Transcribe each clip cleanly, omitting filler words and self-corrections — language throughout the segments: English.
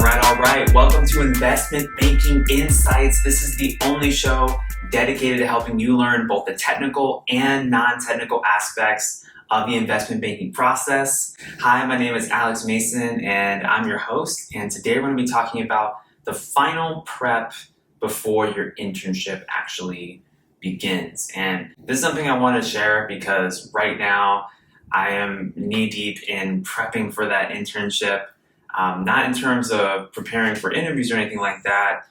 All right. Welcome to Investment Banking Insights. This is the only show dedicated to helping you learn both the technical and non-technical aspects of the investment banking process. Hi, my name is Alex Mason, and I'm your host. And today we're going to be talking about the final prep before your internship actually begins. And this is something I want to share because right now I am knee-deep in prepping for that internship. Not in terms of preparing for interviews or anything like that,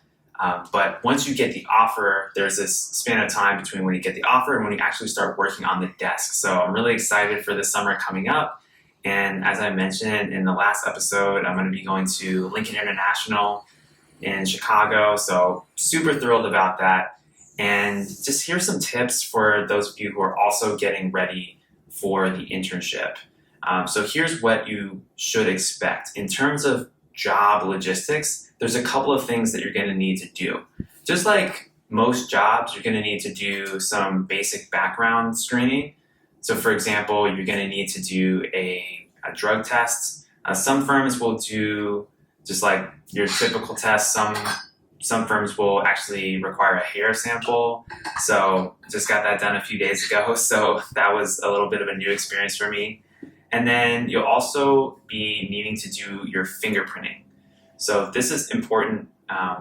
but once you get the offer, there's this span of time between when you get the offer and when you actually start working on the desk. So I'm really excited for the summer coming up. And as I mentioned in the last episode, I'm going to be going to Lincoln International in Chicago. So super thrilled about that. And just here's some tips for those of you who are also getting ready for the internship. So here's what you should expect. In terms of job logistics, there's a couple of things that you're going to need to do. Just like most jobs, you're going to need to do some basic background screening. So for example, you're going to need to do a drug test. Some firms will do just like your typical test. Some firms will actually require a hair sample. So just got that done a few days ago. So that was a little bit of a new experience for me. And then you'll also be needing to do your fingerprinting. So this is important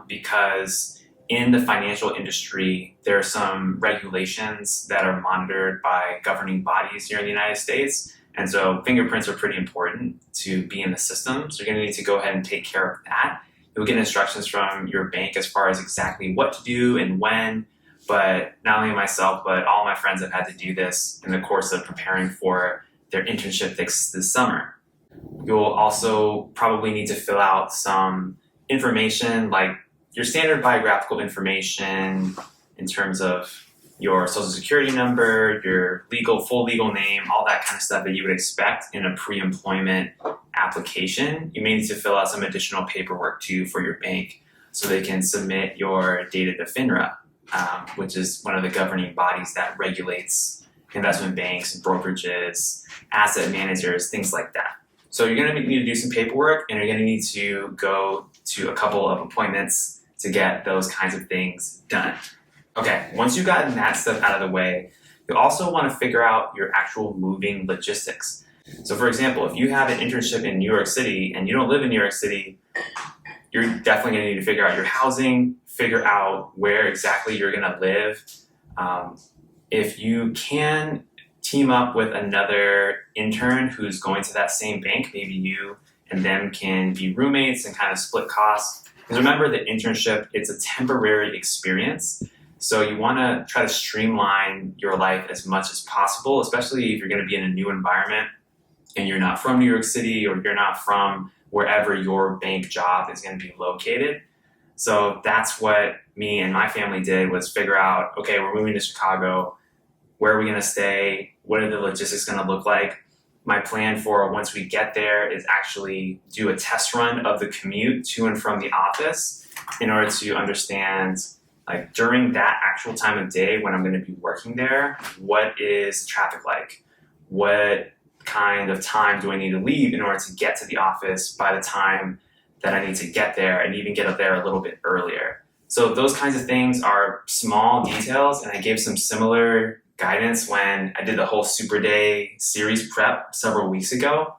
because in the financial industry, there are some regulations that are monitored by governing bodies here in the United States. And so fingerprints are pretty important to be in the system. So you're going to need to go ahead and take care of that. You'll get instructions from your bank as far as exactly what to do and when. But not only myself, but all my friends have had to do this in the course of preparing for their internship this summer. You'll also probably need to fill out some information like your standard biographical information in terms of your social security number, your full legal name, all that kind of stuff that you would expect in a pre-employment application. You may need to fill out some additional paperwork too for your bank so they can submit your data to FINRA, which is one of the governing bodies that regulates investment banks, brokerages, asset managers, things like that. So you're going to need to do some paperwork and you're going to need to go to a couple of appointments to get those kinds of things done. Okay, once you've gotten that stuff out of the way, you'll also want to figure out your actual moving logistics. So for example, if you have an internship in New York City and you don't live in New York City, you're definitely going to need to figure out your housing, figure out where exactly you're going to live. If you can team up with another intern who's going to that same bank, maybe you and them can be roommates and kind of split costs. Because remember, the internship, it's a temporary experience. So you want to try to streamline your life as much as possible, especially if you're going to be in a new environment and you're not from New York City or you're not from wherever your bank job is going to be located. So that's what me and my family did, was figure out, okay, we're moving to Chicago. Where are we going to stay? What are the logistics going to look like? My plan for once we get there is actually do a test run of the commute to and from the office in order to understand, like, during that actual time of day when I'm going to be working there, what is traffic like? What kind of time do I need to leave in order to get to the office by the time that I need to get there, and even get up there a little bit earlier? So those kinds of things are small details, and I gave some similar guidance when I did the whole Super Day series prep several weeks ago.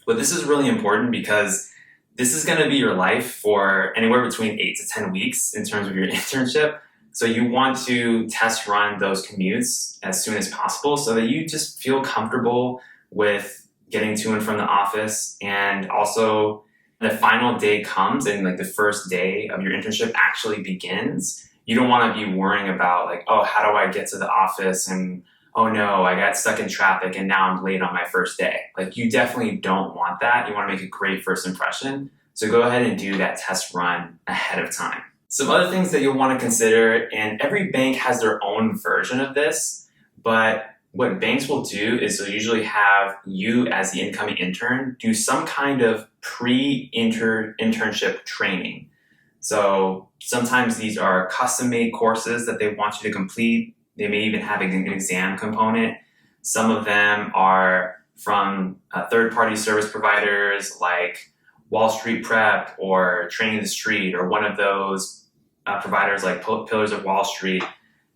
But this is really important because this is going to be your life for anywhere between 8 to 10 weeks in terms of your internship. So you want to test run those commutes as soon as possible so that you just feel comfortable with getting to and from the office. And also the final day comes and like the first day of your internship actually begins. You don't want to be worrying about like, oh, how do I get to the office? And oh no, I got stuck in traffic and now I'm late on my first day. Like, you definitely don't want that. You want to make a great first impression. So go ahead and do that test run ahead of time. Some other things that you'll want to consider, and every bank has their own version of this, but what banks will do is they'll usually have you as the incoming intern do some kind of pre-internship training. So sometimes these are custom-made courses that they want you to complete. They may even have an exam component. Some of them are from third-party service providers like Wall Street Prep or Training the Street or one of those providers like Pillars of Wall Street,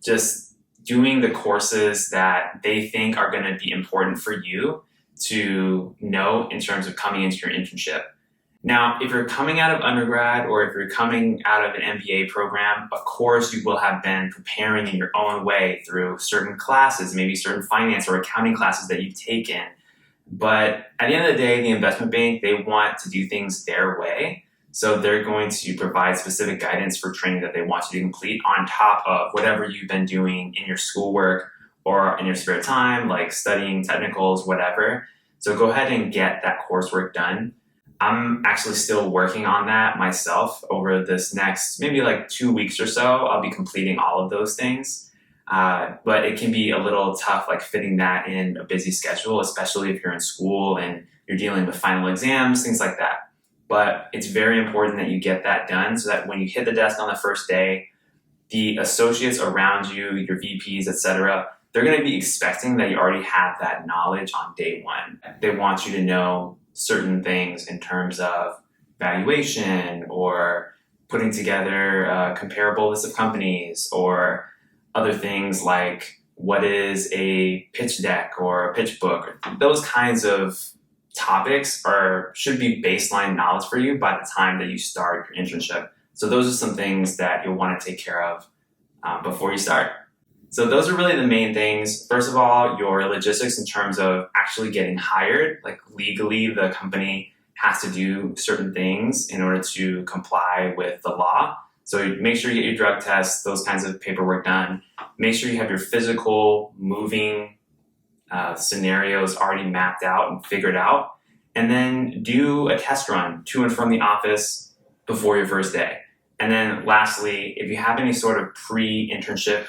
just doing the courses that they think are going to be important for you to know in terms of coming into your internship. Now, if you're coming out of undergrad or if you're coming out of an MBA program, of course you will have been preparing in your own way through certain classes, maybe certain finance or accounting classes that you've taken. But at the end of the day, the investment bank, they want to do things their way. So they're going to provide specific guidance for training that they want you to complete on top of whatever you've been doing in your schoolwork or in your spare time, like studying technicals, whatever. So go ahead and get that coursework done. I'm actually still working on that myself over this next maybe like 2 weeks or so. I'll be completing all of those things. But it can be a little tough, like fitting that in a busy schedule, especially if you're in school and you're dealing with final exams, things like that. But it's very important that you get that done so that when you hit the desk on the first day, the associates around you, your VPs, etc., they're going to be expecting that you already have that knowledge on day one. They want you to know certain things in terms of valuation or putting together a comparable list of companies or other things like what is a pitch deck or a pitch book. Those kinds of topics should be baseline knowledge for you by the time that you start your internship. So those are some things that you'll want to take care of before you start. So those are really the main things. First of all, your logistics in terms of actually getting hired, like legally the company has to do certain things in order to comply with the law. So make sure you get your drug tests, those kinds of paperwork done. Make sure you have your physical moving scenarios already mapped out and figured out. And then do a test run to and from the office before your first day. And then lastly, if you have any sort of pre-internship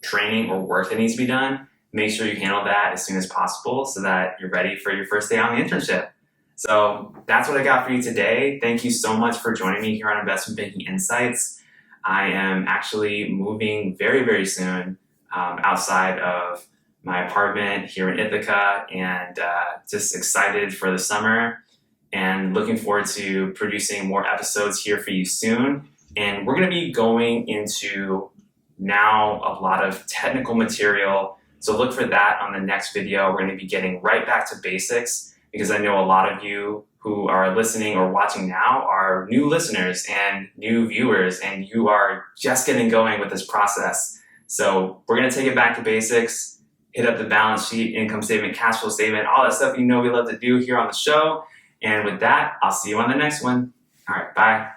training or work that needs to be done, make sure you handle that as soon as possible so that you're ready for your first day on the internship. So that's what I got for you today. Thank you so much for joining me here on Investment Banking Insights. I am actually moving very, very soon outside of my apartment here in Ithaca, and just excited for the summer and looking forward to producing more episodes here for you soon. And we're going to be going into now a lot of technical material. So look for that on the next video. We're going to be getting right back to basics because I know a lot of you who are listening or watching now are new listeners and new viewers, and you are just getting going with this process. So we're going to take it back to basics, hit up the balance sheet, income statement, cash flow statement, all that stuff you know we love to do here on the show. And with that, I'll see you on the next one. All right, bye.